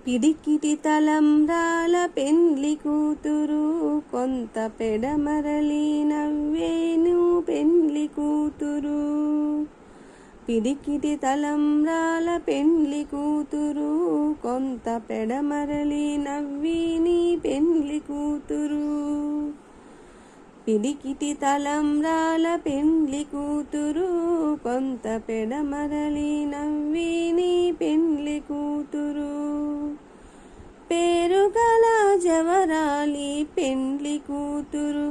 పిడికిటి తలంబ్రాల పెండ్లి కూతురు, కొంత పెడమరలి నవ్వేను పెండ్లి కూతురు. పిడికిటి తలంబ్రాల పెండ్లి కూతురు, కొంత పెడమరలి నవ్విని పెండ్లి కూతురు. పిడికిటి తలంబ్రాల పెండ్లి కూతురు, కొంత పెడమరలి నవ్విని పెండ్లి కూతురు. పేరుగల జవరాలి పెండ్లి కూతురు,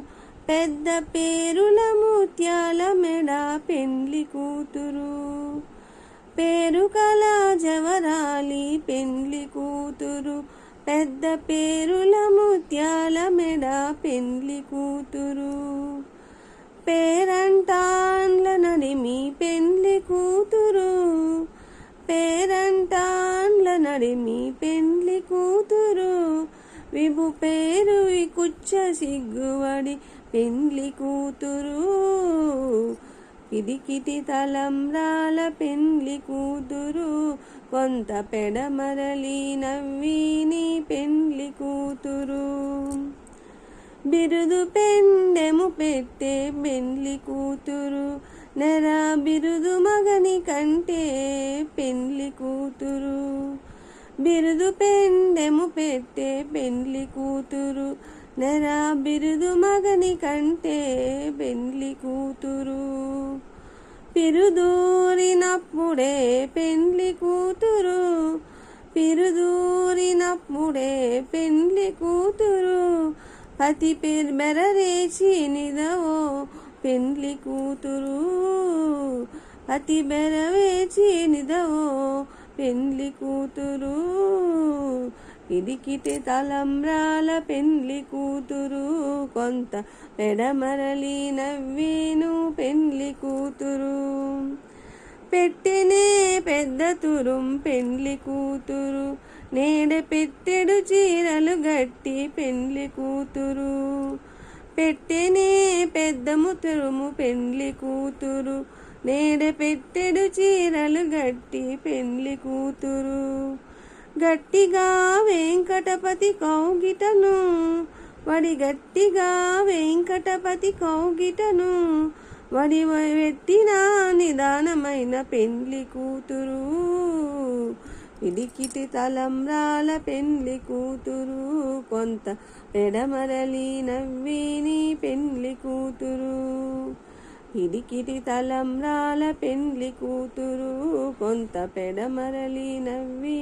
పెద్ద పేరుల ముత్యాల మెడ పెండ్లి కూతురు. పేరుగల జవరాలి పెండ్లి కూతురు, పెద్ద పేరుల ముత్యాల మెడ పెండ్లి కూతురు. పేరంటాన్ల నడిమి పెండ్లి కూతురు, పేరంటాన్ల నడిమి పెండ్లి కూతురు. విభు పేరు కుచ్చ సిగ్గువడి పెండ్లి కూతురు. పిడికిటి తలంబ్రాల పెండ్లి కూతురు, కొంత పెడమరలి నవ్విని పెండ్లి కూతురు. బిరుదు పెండెము పెట్టే పెండ్లి కూతురు, నెర బిరుదు మగని కంటే పెండ్లి కూతురు. బిరుదు పెండెము పెట్టే పెండ్లి కూతురు, నెర బిరుదు మగని కంటే పెండ్లి కూతురు. పిరుదూరినప్పుడే పెండ్లి కూతురు, పిరుదూరినప్పుడే పెండ్లి కూతురు. పతి బెరరేచి నిదవో పెండ్లి కూతురు, పతి బెరవేచి నిదవో పెండ్లి కూతురు. పిడికిటి తలంబ్రాల పెండ్లి కూతురు, కొంత పెడమరలి నవ్వేను పెండ్లి కూతురు. పెట్టెనే పెద్ద తురుం పెండ్లి కూతురు, నేడ పెట్టెడు చీరలు గట్టి పెండ్లి కూతురు. పెట్టెనే పెద్దము తురుము పెండ్లి కూతురు, నేడ పెట్టెడు చీరలు గట్టి పెండ్లి కూతురు. గట్టిగా వెంకటపతి కౌగిటను వడి, గట్టిగా వెంకటపతి కౌగిటను వడి పెట్టిన నిదానమైన పెండ్లి కూతురు. పిడికిటి తలంబ్రాల పెండ్లి కూతురు, కొంత పెడమరలి నవ్విని పెండ్లి కూతురు. పిడికిటి తలంబ్రాల పెండ్లి కూతురు, కొంత పెడమరలి నవ్వి